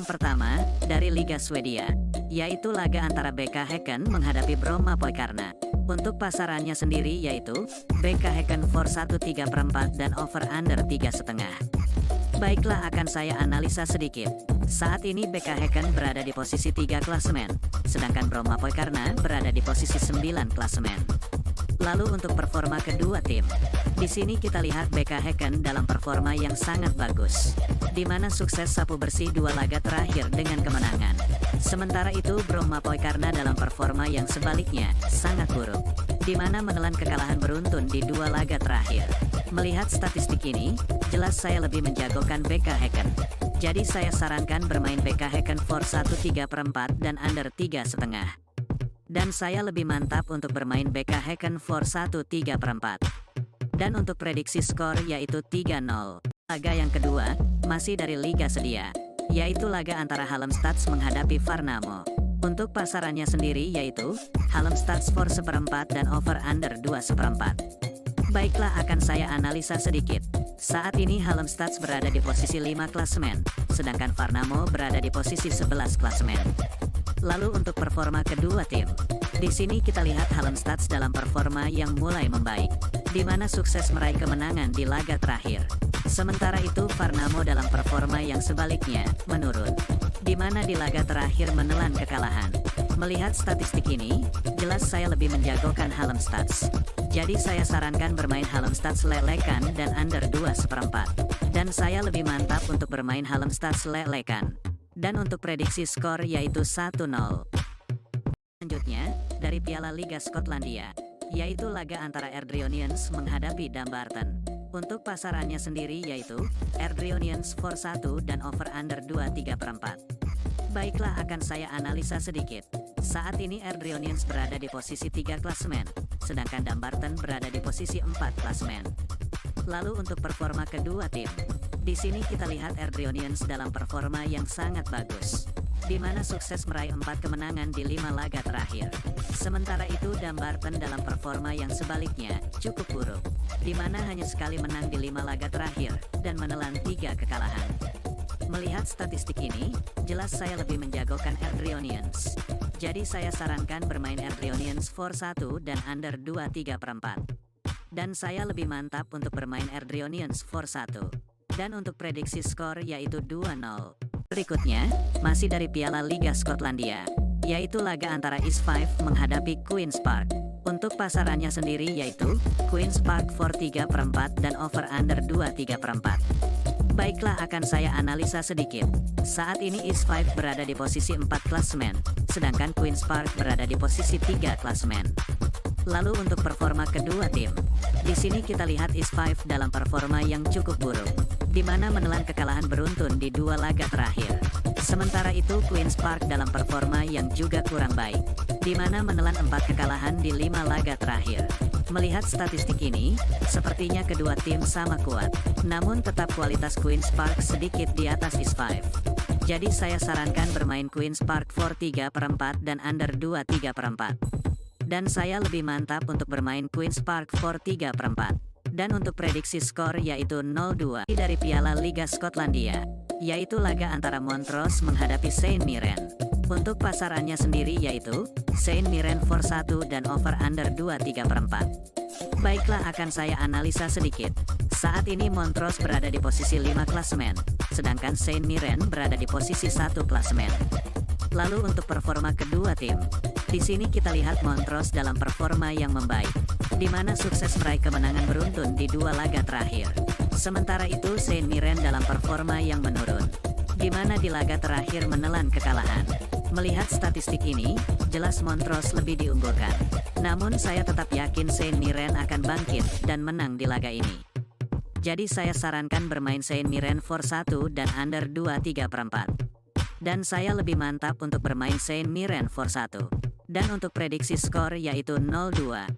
Yang pertama, dari Liga Swedia, yaitu laga antara BK Häcken menghadapi Brommapojkarna. Untuk pasarannya sendiri yaitu BK Häcken for 1/3/4 dan over under 3,5. Baiklah, akan saya analisa sedikit. Saat ini BK Häcken berada di posisi 3 klasemen, sedangkan Brommapojkarna berada di posisi 9 klasemen. Lalu untuk performa kedua tim, di sini kita lihat BK Häcken dalam performa yang sangat bagus, di mana sukses sapu bersih 2 laga terakhir dengan kemenangan. Sementara itu Brommapojkarna dalam performa yang sebaliknya sangat buruk, di mana menelan kekalahan beruntun di 2 laga terakhir. Melihat statistik ini, jelas saya lebih menjagokan BK Häcken. Jadi saya sarankan bermain BK Häcken for 1/3/4 dan under 3,5. Dan saya lebih mantap untuk bermain BK Häcken for 1/3/4. Dan untuk prediksi skor yaitu 3-0. Laga yang kedua, masih dari Liga Sedia, yaitu laga antara Halmstads menghadapi Varnamo. Untuk pasarannya sendiri yaitu Halmstads for 1/4 dan over under 2,4. Baiklah, akan saya analisa sedikit. Saat ini Halmstads berada di posisi 5 klasemen, sedangkan Varnamo berada di posisi 11 klasemen. Lalu untuk performa kedua tim, di sini kita lihat Halmstads dalam performa yang mulai membaik, di mana sukses meraih kemenangan di laga terakhir. Sementara itu Varnamo dalam performa yang sebaliknya menurun, di mana di laga terakhir menelan kekalahan. Melihat statistik ini, jelas saya lebih menjagokan Halmstads. Jadi saya sarankan bermain Halmstads lelekan dan under 2,4. Dan saya lebih mantap untuk bermain Halmstads lelekan. Dan untuk prediksi skor yaitu 1-0. Selanjutnya, dari Piala Liga Skotlandia, yaitu laga antara Airdrieonians menghadapi Dumbarton. Untuk pasarannya sendiri yaitu Airdrieonians for 1 dan over under 2,3/4. Baiklah, akan saya analisa sedikit. Saat ini Airdrieonians berada di posisi 3 klasemen, sedangkan Dumbarton berada di posisi 4 klasemen. Lalu untuk performa kedua tim, di sini kita lihat Airdrieonians dalam performa yang sangat bagus, di mana sukses meraih 4 kemenangan di 5 laga terakhir. Sementara itu Dumbarton dalam performa yang sebaliknya cukup buruk, di mana hanya sekali menang di 5 laga terakhir dan menelan 3 kekalahan. Melihat statistik ini, jelas saya lebih menjagokan Airdrieonians. Jadi saya sarankan bermain Airdrieonians for 1 dan under 2,3/4. Dan saya lebih mantap untuk bermain Airdrieonians for 1. Dan untuk prediksi skor yaitu 2-0. Berikutnya, masih dari Piala Liga Skotlandia, yaitu laga antara East Fife menghadapi Queen's Park. Untuk pasarannya sendiri yaitu Queen's Park for 3/4 dan over under 2,3/4. Baiklah, akan saya analisa sedikit. Saat ini East Fife berada di posisi 4 klasemen, sedangkan Queen's Park berada di posisi 3 klasemen. Lalu untuk performa kedua tim, di sini kita lihat East Fife dalam performa yang cukup buruk, di mana menelan kekalahan beruntun di 2 laga terakhir. Sementara itu Queen's Park dalam performa yang juga kurang baik, di mana menelan 4 kekalahan di 5 laga terakhir. Melihat statistik ini, sepertinya kedua tim sama kuat, namun tetap kualitas Queen's Park sedikit di atas East Fife. Jadi saya sarankan bermain Queen's Park for 3/4 dan under 2,3/4. Dan saya lebih mantap untuk bermain Queen's Park for 3/4. Dan untuk prediksi skor yaitu 0-2 dari Piala Liga Skotlandia, yaitu laga antara Montrose menghadapi Saint Mirren. Untuk pasarannya sendiri yaitu Saint Mirren for 1 dan over under 2,3/4. Baiklah, akan saya analisa sedikit. Saat ini Montrose berada di posisi 5 klasemen, sedangkan Saint Mirren berada di posisi 1 klasemen. Lalu untuk performa kedua tim, di sini kita lihat Montrose dalam performa yang membaik, di mana sukses meraih kemenangan beruntun di 2 laga terakhir. Sementara itu Saint Mirren dalam performa yang menurun, di mana di laga terakhir menelan kekalahan. Melihat statistik ini, jelas Montrose lebih diunggulkan. Namun saya tetap yakin Saint Mirren akan bangkit dan menang di laga ini. Jadi saya sarankan bermain Saint Mirren for 1 dan under 2,3/4. Dan saya lebih mantap untuk bermain Saint Mirren for 1. Dan untuk prediksi skor yaitu 0-2.